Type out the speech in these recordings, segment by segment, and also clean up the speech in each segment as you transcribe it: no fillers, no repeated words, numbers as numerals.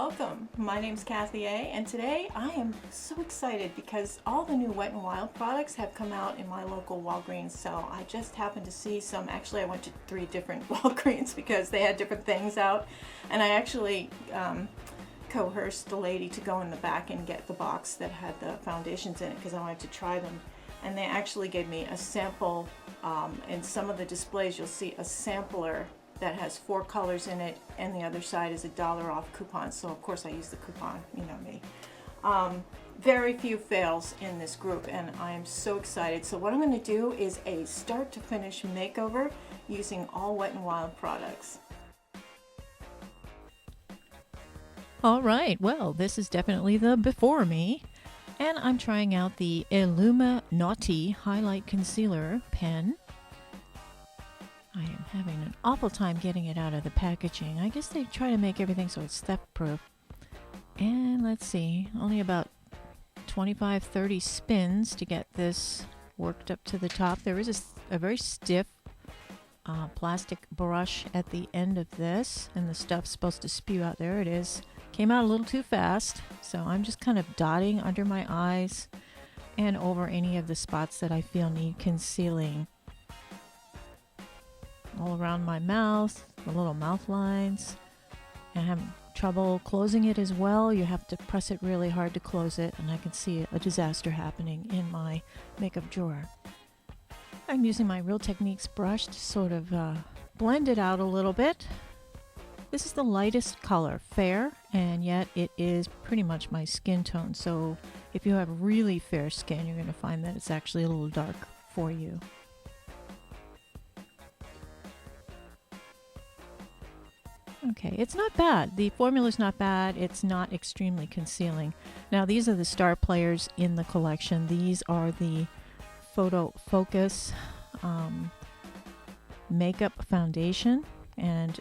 welcome. My name's Kathy A, and today I am so excited because all the new Wet n Wild products have come out in my local Walgreens. So I just happened to see some. Actually, I went to 3 different Walgreens because they had different things out, and I actually coerced the lady to go in the back and get the box that had the foundations in it because I wanted to try them. And they actually gave me a sample. In some of the displays, you'll see a sampler that has 4 colors in it, and the other side is a $1 off coupon. So of course I use the coupon, you know me. Very few fails in this group, and I am so excited. So what I'm going to do is a start to finish makeover using all Wet n Wild products. All right, well, this is definitely the before me, and I'm trying out the Illumi-Naughty Highlight-Concealer pen. I am having an awful time getting it out of the packaging. I guess they try to make everything so it's theft-proof. And let's see, only about 25-30 spins to get this worked up to the top. There is a very stiff plastic brush at the end of this, and the stuff's supposed to spew out. There it is. Came out a little too fast, so I'm just kind of dotting under my eyes and over any of the spots that I feel need concealing. All around my mouth, the little mouth lines. And I'm having trouble closing it as well. You have to press it really hard to close it, and I can see a disaster happening in my makeup drawer. I'm using my Real Techniques brush to sort of blend it out a little bit. This is the lightest color, fair, and yet it is pretty much my skin tone. So if you have really fair skin, you're going to find that it's actually a little dark for you. Okay, it's not bad. The formula's not bad. It's not extremely concealing. Now, these are the star players in the collection. These are the Photofocus makeup foundation. And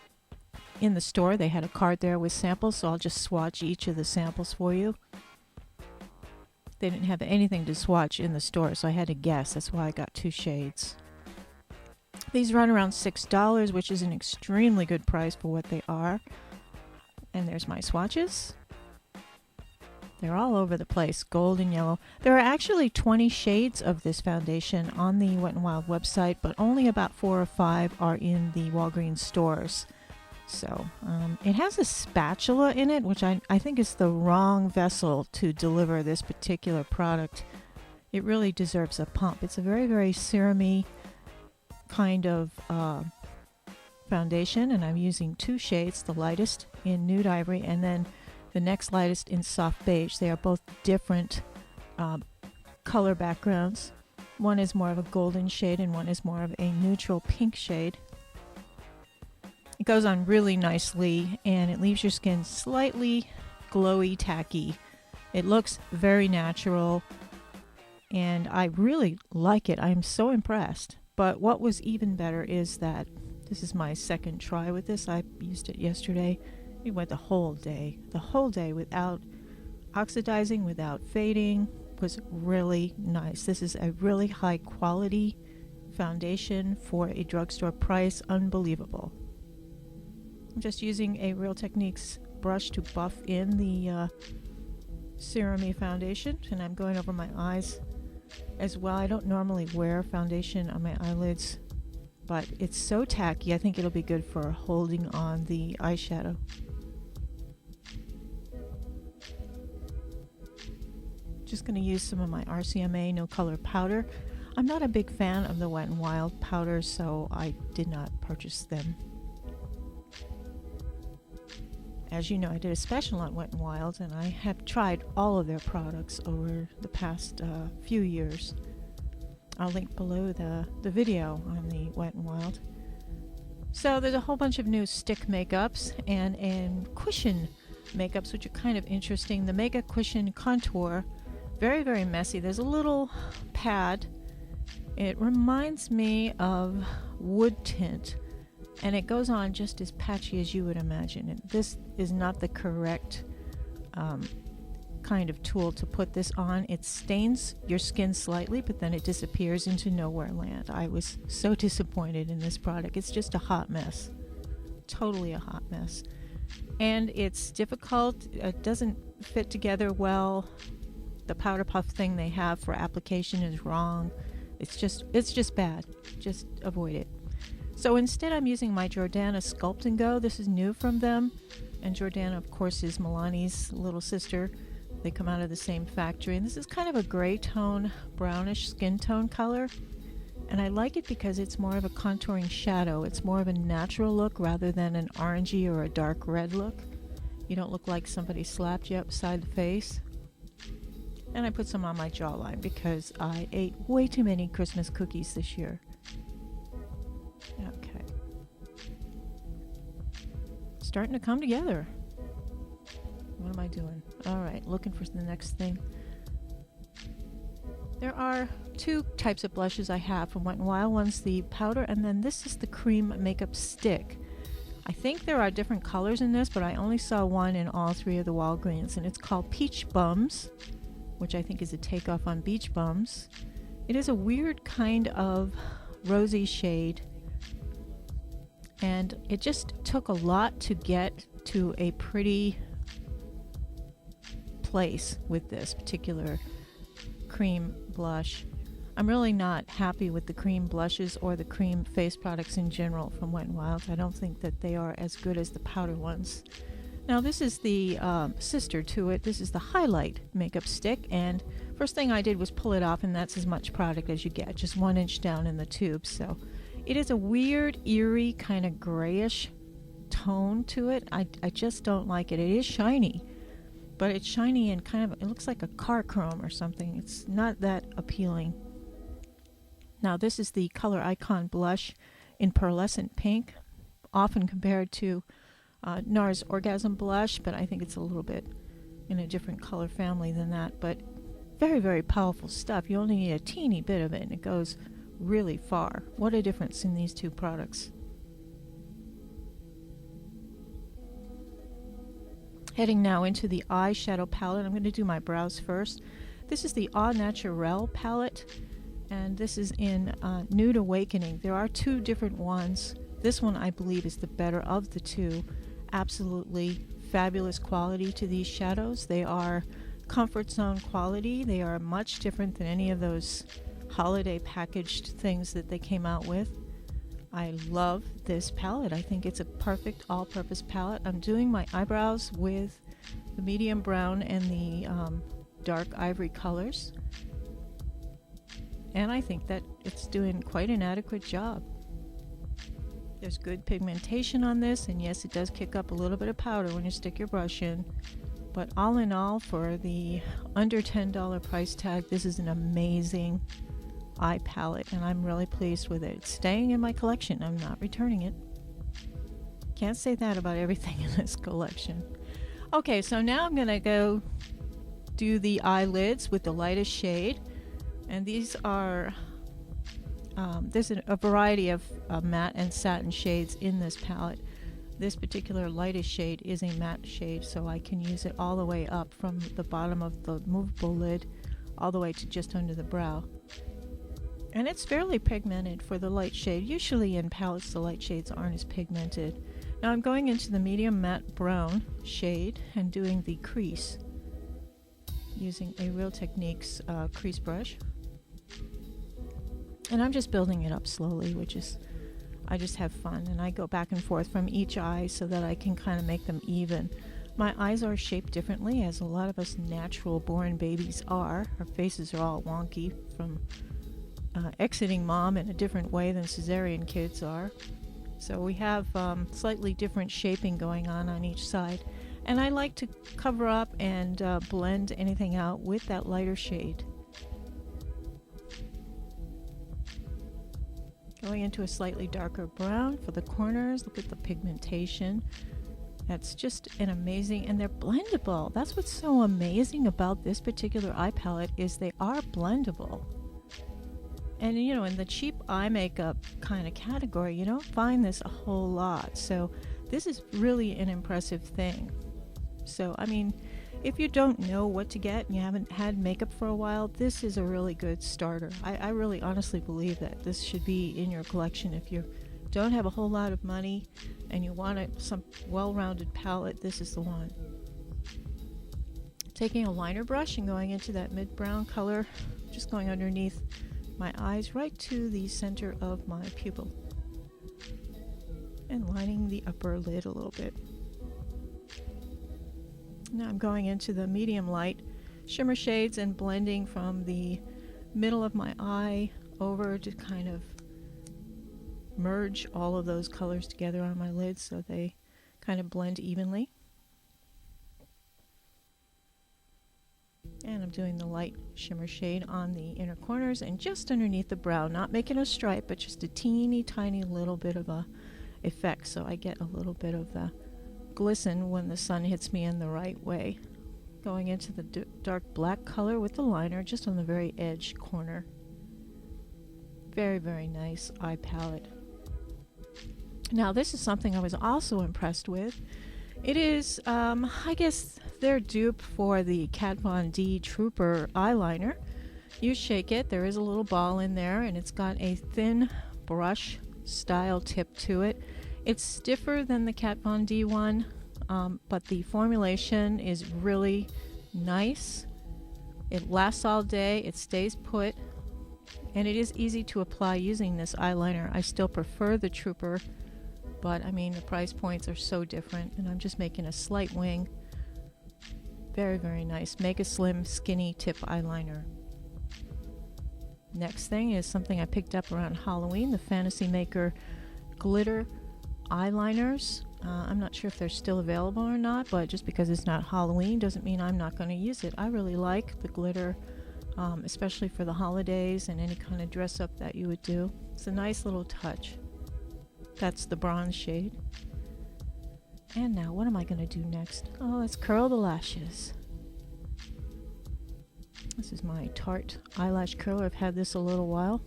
in the store, they had a card there with samples, so I'll just swatch each of the samples for you. They didn't have anything to swatch in the store, so I had to guess. That's why I got 2 shades. These run around $6, which is an extremely good price for what they are. And there's my swatches. They're all over the place, gold and yellow. There are actually 20 shades of this foundation on the Wet n Wild website, but only about 4 or 5 are in the Walgreens stores. So it has a spatula in it, which I think is the wrong vessel to deliver this particular product. It really deserves a pump. It's a very, very serum-y kind of foundation, and I'm using 2 shades, the lightest in Nude Ivory and then the next lightest in Soft Beige. They are both different color backgrounds. One is more of a golden shade and one is more of a neutral pink shade. It goes on really nicely and it leaves your skin slightly glowy, tacky. It looks very natural and I really like it. I am so impressed. But what was even better is that this is my second try with this. I used it yesterday. We went the whole day without oxidizing, without fading. It was really nice. This is a really high quality foundation for a drugstore price. Unbelievable. I'm just using a Real Techniques brush to buff in the serum-y foundation, and I'm going over my eyes as well. I don't normally wear foundation on my eyelids, but it's so tacky. I think it'll be good for holding on the eyeshadow. Just going to use some of my RCMA No Color powder. I'm not a big fan of the Wet n Wild powders, so I did not purchase them. As you know, I did a special on Wet n Wild, and I have tried all of their products over the past few years. I'll link below the video on the Wet n Wild. So there's a whole bunch of new stick makeups and cushion makeups, which are kind of interesting. The Mega Cushion Contour, very, very messy. There's a little pad. It reminds me of wood tint. And it goes on just as patchy as you would imagine. And this is not the correct kind of tool to put this on. It stains your skin slightly, but then it disappears into nowhere land. I was so disappointed in this product. It's just a hot mess. Totally a hot mess. and it's difficult. It doesn't fit together well. The powder puff thing they have for application is wrong. It's just bad. Just avoid it. So instead I'm using my Jordana Sculpt and Go. This is new from them. And Jordana, of course, is Milani's little sister. They come out of the same factory. And this is kind of a gray tone, brownish skin tone color. And I like it because it's more of a contouring shadow. It's more of a natural look rather than an orangey or a dark red look. You don't look like somebody slapped you upside the face. And I put some on my jawline because I ate way too many Christmas cookies this year. Okay. Starting to come together. What am I doing? All right, looking for the next thing. There are two types of blushes I have from Wet n Wild. One's the powder, and then this is the cream makeup stick. I think there are different colors in this, but I only saw one in all three of the Walgreens, and it's called Peach Bums, which I think is a takeoff on Beach Bums. It is a weird kind of rosy shade, and it just took a lot to get to a pretty place with this particular cream blush. I'm really not happy with the cream blushes or the cream face products in general from Wet n Wild. I don't think that they are as good as the powder ones. Now this is the sister to it. This is the Highlight makeup stick, and first thing I did was pull it off, and that's as much product as you get, just 1 inch down in the tube. So it is a weird, eerie, kind of grayish tone to it. I just don't like it. It is shiny, but it's shiny and kind of, it looks like a car chrome or something. It's not that appealing. Now this is the ColorIcon blush in Pearlescent Pink, often compared to NARS Orgasm blush, but I think it's a little bit in a different color family than that. But very, very powerful stuff. You only need a teeny bit of it, and it goes really far. What a difference in these two products. Heading now into the eyeshadow palette. I'm going to do my brows first. This is the Naturel palette, and this is in Nude Awakening. There are two different ones. This one, I believe, is the better of the two. Absolutely fabulous quality to these shadows. They are comfort zone quality. They are much different than any of those holiday packaged things that they came out with. I love this palette. I think it's a perfect all-purpose palette. I'm doing my eyebrows with the medium brown and the dark ivory colors, and I think that it's doing quite an adequate job. There's good pigmentation on this, and yes, it does kick up a little bit of powder when you stick your brush in, but all in all, for the under $10 price tag, this is an amazing eye palette, and I'm really pleased with it. It's staying in my collection. I'm not returning it. Can't say that about everything in this collection. Okay, so now I'm gonna go do the eyelids with the lightest shade, and these are there's a variety of matte and satin shades in this palette. This particular lightest shade is a matte shade, so I can use it all the way up from the bottom of the movable lid all the way to just under the brow. And it's fairly pigmented for the light shade. Usually in palettes the light shades aren't as pigmented. Now I'm going into the medium matte brown shade and doing the crease using a Real Techniques crease brush. And I'm just building it up slowly, which is, I just have fun, and I go back and forth from each eye so that I can kind of make them even. My eyes are shaped differently, as a lot of us natural born babies are. Our faces are all wonky from exiting mom in a different way than cesarean kids are. So we have slightly different shaping going on each side. And I like to cover up and blend anything out with that lighter shade. Going into a slightly darker brown for the corners. Look at the pigmentation. That's just an amazing, and they're blendable. That's what's so amazing about this particular eye palette, is they are blendable. And you know, in the cheap eye makeup kind of category, you don't find this a whole lot. So this is really an impressive thing. So I mean, if you don't know what to get and you haven't had makeup for a while, this is a really good starter. I really honestly believe that this should be in your collection if you're don't have a whole lot of money and you want some well-rounded palette, this is the one. Taking a liner brush and going into that mid-brown color, just going underneath my eyes right to the center of my pupil and lining the upper lid a little bit. Now I'm going into the medium light shimmer shades and blending from the middle of my eye over to kind of merge all of those colors together on my lid so they kind of blend evenly. And I'm doing the light shimmer shade on the inner corners and just underneath the brow, not making a stripe, but just a teeny tiny little bit of a effect, so I get a little bit of the glisten when the sun hits me in the right way. Going into the dark black color with the liner just on the very edge corner. Very, very nice eye palette. Now this is something I was also impressed with. It is, I guess, their dupe for the Kat Von D Trooper eyeliner. You shake it, there is a little ball in there, and it's got a thin brush style tip to it. It's stiffer than the Kat Von D one, but the formulation is really nice. It lasts all day, it stays put, and it is easy to apply using this eyeliner. I still prefer the Trooper, but I mean the price points are so different, and I'm just making a slight wing. Very, very nice. Megaslim skinny tip eyeliner. Next thing is something I picked up around Halloween, the Fantasy Maker glitter eyeliners. I'm not sure if they're still available or not, but just because it's not Halloween doesn't mean I'm not going to use it. I really like the glitter, especially for the holidays and any kind of dress up that you would do. It's a nice little touch. That's the bronze shade. And now what am I going to do next? Oh, let's curl the lashes. This is my Tarte eyelash curler. I've had this a little while.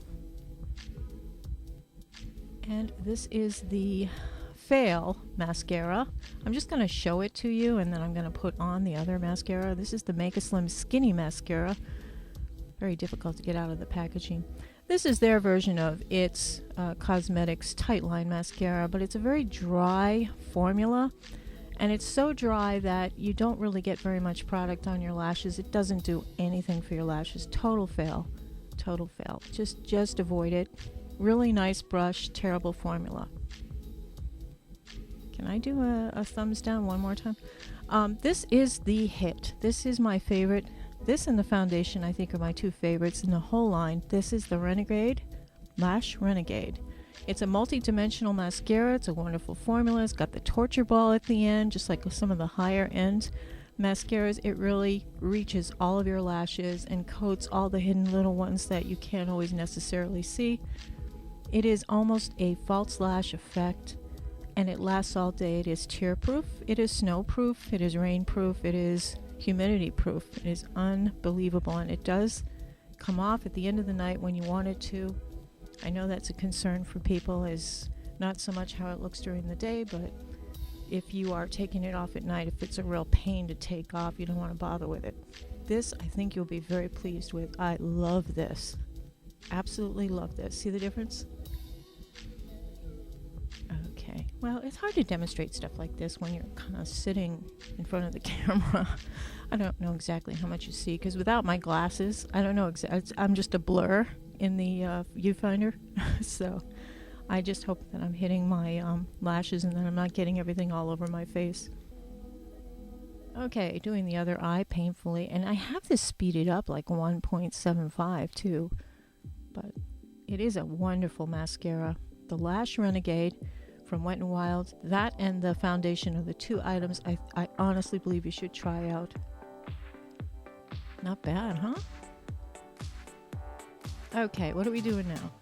And this is the Fail mascara. I'm just going to show it to you and then I'm going to put on the other mascara. This is the Megaslim Skinny Mascara. Very difficult to get out of the packaging. This is their version of its Cosmetics Tightline Mascara, but it's a very dry formula, and it's so dry that you don't really get very much product on your lashes. It doesn't do anything for your lashes. Total fail. Total fail. Just avoid it. Really nice brush, terrible formula. Can I do a thumbs down one more time? This is the hit. This is my favorite. This and the foundation, I think, are my two favorites in the whole line. This is the Renegade, Lash Renegade. It's a multi-dimensional mascara. It's a wonderful formula. It's got the torture ball at the end, just like some of the higher end mascaras. It really reaches all of your lashes and coats all the hidden little ones that you can't always necessarily see. It is almost a false lash effect, and it lasts all day. It is tear-proof. It is snow-proof. It is rain-proof. It is humidity proof. It is unbelievable, and it does come off at the end of the night when you want it to. I know that's a concern for people, is not so much how it looks during the day, but if you are taking it off at night, if it's a real pain to take off, you don't want to bother with it. This I think you'll be very pleased with. I love this. Absolutely love this. See the difference? Okay, well, it's hard to demonstrate stuff like this when you're kind of sitting in front of the camera. I don't know exactly how much you see, because without my glasses, I don't know exactly. I'm just a blur in the viewfinder. So I just hope that I'm hitting my lashes and that I'm not getting everything all over my face. Okay, doing the other eye painfully, and I have this speeded up like 1.75 too, but it is a wonderful mascara. The Lash Renegade from Wet n Wild. That and the foundation are the two items I honestly believe you should try out. Not bad, huh? Okay, what are we doing now?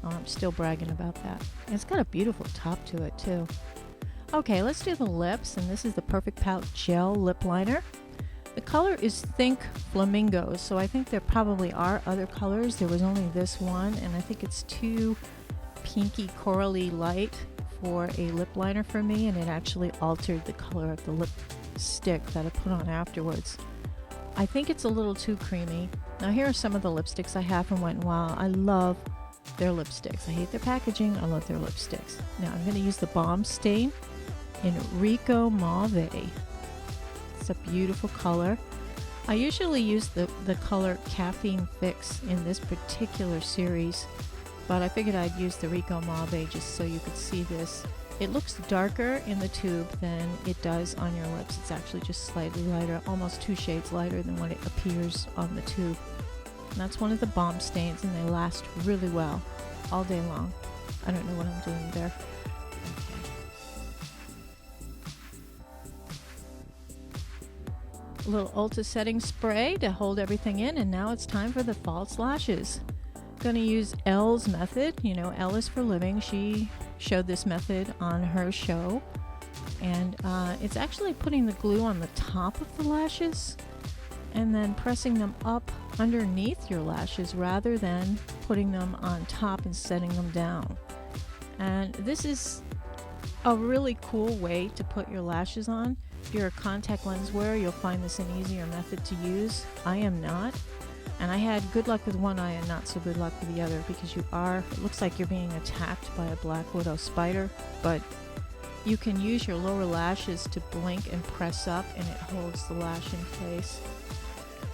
Oh, I'm still bragging about that. It's got a beautiful top to it, too. Okay, let's do the lips, and this is the Perfect Pout Gel Lip Liner. The color is Think Flamingos, so I think there probably are other colors. There was only this one, and I think it's too pinky corally light for a lip liner for me, and it actually altered the color of the lipstick that I put on afterwards. I think it's a little too creamy. Now here are some of the lipsticks I have from Wet n Wild. I love their lipsticks. I hate their packaging. I love their lipsticks. Now I'm going to use the Balm Stain in Rico Mauve. It's a beautiful color. I usually use the color Caffeine Fix in this particular series, but I figured I'd use the Rico Mauve just so you could see this. It looks darker in the tube than it does on your lips. It's actually just slightly lighter, almost 2 shades lighter than what it appears on the tube. And that's one of the Balm Stains, and they last really well all day long. I don't know what I'm doing there. A little Ulta setting spray to hold everything in, and now it's time for the false lashes. Going to use Elle's method. You know, Elle is for living. She showed this method on her show, and it's actually putting the glue on the top of the lashes and then pressing them up underneath your lashes rather than putting them on top and setting them down. And this is a really cool way to put your lashes on. If you're a contact lens wearer, you'll find this an easier method to use. I am not. And I had good luck with one eye and not so good luck with the other, because it looks like you're being attacked by a black widow spider, but you can use your lower lashes to blink and press up, and it holds the lash in place.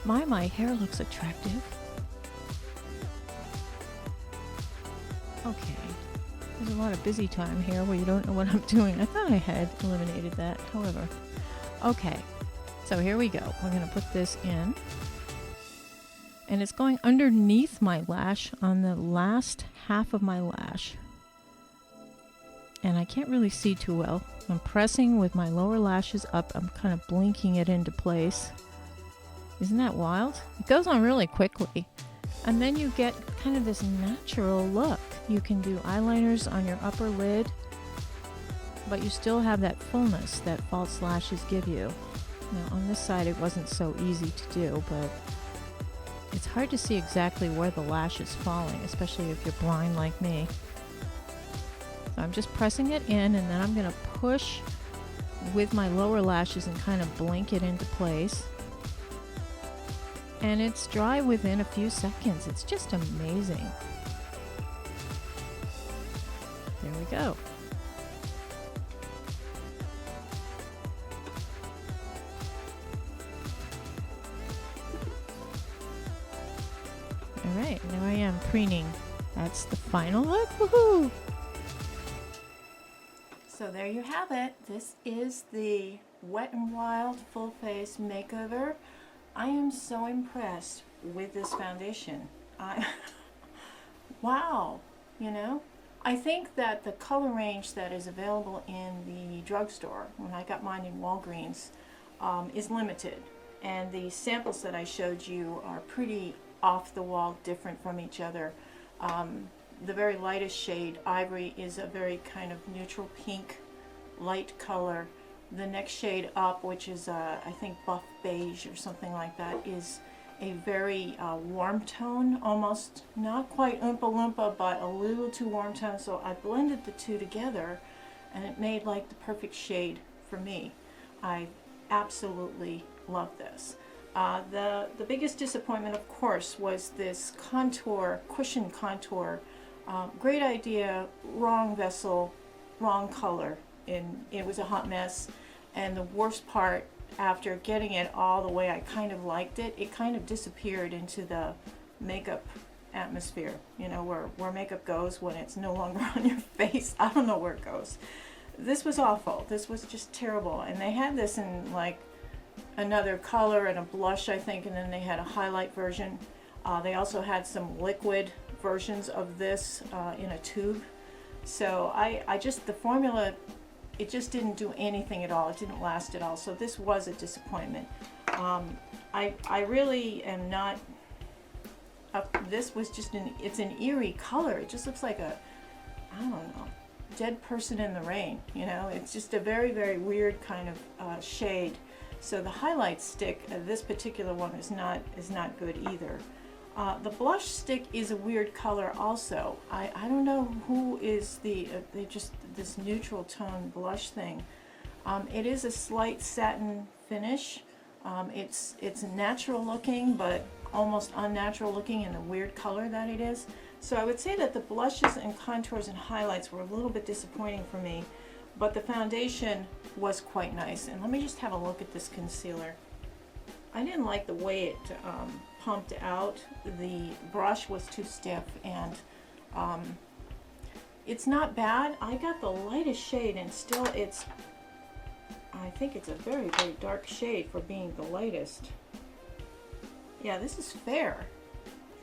My hair looks attractive. Okay. There's a lot of busy time here where you don't know what I'm doing. I thought I had eliminated that, however. Okay, so here we go. We're going to put this in. And it's going underneath my lash on the last half of my lash. And I can't really see too well. I'm pressing with my lower lashes up. I'm kind of blinking it into place. Isn't that wild? It goes on really quickly. And then you get kind of this natural look. You can do eyeliners on your upper lid, but you still have that fullness that false lashes give you. Now on this side it wasn't so easy to do, but it's hard to see exactly where the lash is falling, especially if you're blind like me. So I'm just pressing it in, and then I'm going to push with my lower lashes and kind of blink it into place. And it's dry within a few seconds. It's just amazing. There we go. Alright, now I am preening. That's the final look. Woohoo! So there you have it. This is the Wet n Wild Full Face Makeover. I am so impressed with this foundation. Wow, you know? I think that the color range that is available in the drugstore, when I got mine in Walgreens, is limited. And the samples that I showed you are pretty off the wall, different from each other. The very lightest shade, Ivory, is a very kind of neutral pink, light color. The next shade up, which is I think buff beige or something like that, is a very warm tone, almost not quite Oompa Loompa, but a little too warm tone. So I blended the two together, and it made like the perfect shade for me. I absolutely love this. The biggest disappointment, of course, was this contour, cushion contour. Great idea, wrong vessel, wrong color. It was a hot mess, and the worst part, after getting it all the way I kind of liked it, it kind of disappeared into the makeup atmosphere, you know, where makeup goes when it's no longer on your face. I don't know where it goes. This was awful. This was just terrible. And they had this in like another color and a blush, I think, and then they had a highlight version. They also had some liquid versions of this in a tube. So the formula, it just didn't do anything at all. It didn't last at all. So this was a disappointment. I really am not, this was just it's an eerie color. It just looks like a, I don't know, dead person in the rain, you know? It's just a very, very weird kind of shade. So the highlight stick, this particular one is not good either. The blush stick is a weird color also. I don't know who is just this neutral tone blush thing. It is a slight satin finish. It's natural looking, but almost unnatural looking in the weird color that it is. So I would say that the blushes and contours and highlights were a little bit disappointing for me, but the foundation was quite nice. And let me just have a look at this concealer. I didn't like the way it pumped out. The brush was too stiff, and it's not bad. I got the lightest shade, and still I think it's a very, very dark shade for being the lightest. Yeah, this is fair,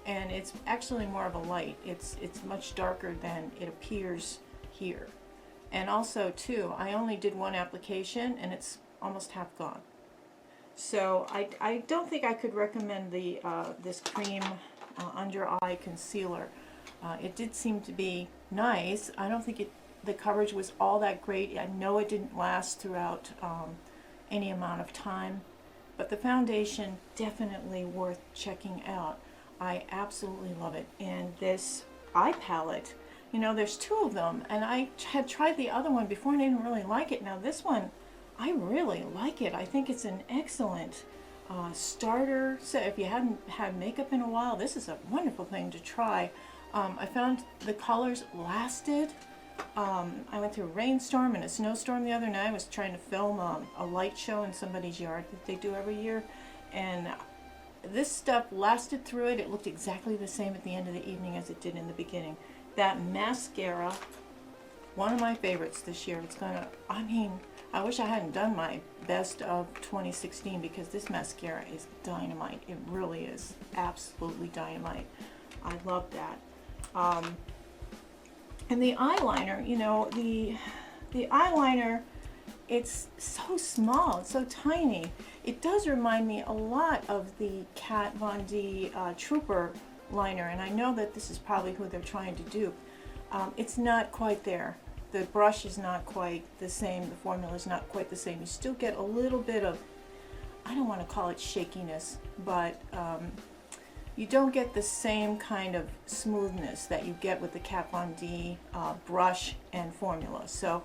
and it's actually more of a light. It's much darker than it appears here. And also too, I only did one application and it's almost half gone. So I don't think I could recommend the this cream under eye concealer. It did seem to be nice. I don't think the coverage was all that great. I know it didn't last throughout any amount of time, but the foundation definitely worth checking out. I absolutely love it. And this eye palette, you know, there's two of them, and I had tried the other one before and I didn't really like it. Now this one, I really like it. I think it's an excellent starter. So if you hadn't had makeup in a while, this is a wonderful thing to try. I found the colors lasted. I went through a rainstorm and a snowstorm the other night. I was trying to film a light show in somebody's yard that they do every year, and this stuff lasted through it. It looked exactly the same at the end of the evening as it did in the beginning. That mascara, one of my favorites this year. It's gonna, I mean, I wish I hadn't done my best of 2016 because this mascara is dynamite. It really is absolutely dynamite. I love that. And the eyeliner, you know, the eyeliner, it's so small, it's so tiny. It does remind me a lot of the Kat Von D Trooper liner, and I know that this is probably who they're trying to dupe. It's not quite there. The brush is not quite the same. The formula is not quite the same. You still get a little bit of, I don't want to call it shakiness, but you don't get the same kind of smoothness that you get with the Kat Von D brush and formula. So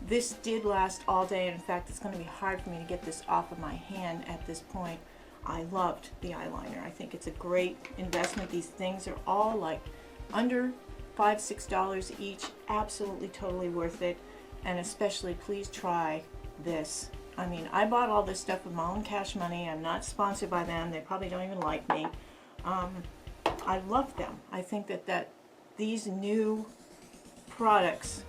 this did last all day, and in fact it's going to be hard for me to get this off of my hand at this point. I loved the eyeliner. I think it's a great investment. These things are all like under $5–6 each. Absolutely totally worth it, and especially please try this. I mean, I bought all this stuff with my own cash money. I'm not sponsored by them. They probably don't even like me. I love them. I think that these new products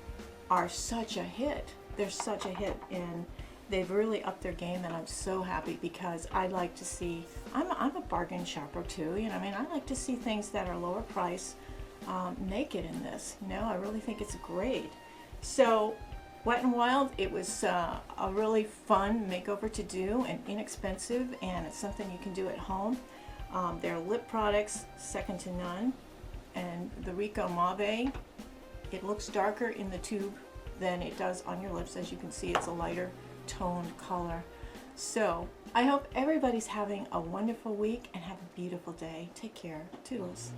are such a hit. They're such a hit, and they've really upped their game, and I'm so happy because I like to see, I'm a bargain shopper too, you know, I mean, I like to see things that are lower price make it in this, you know. I really think it's great. So Wet n Wild, it was a really fun makeover to do and inexpensive, and it's something you can do at home. Their lip products, second to none, and the Rico Mauve, it looks darker in the tube than it does on your lips. As you can see, it's a lighter toned color. So I hope everybody's having a wonderful week and have a beautiful day. Take care. Toodles.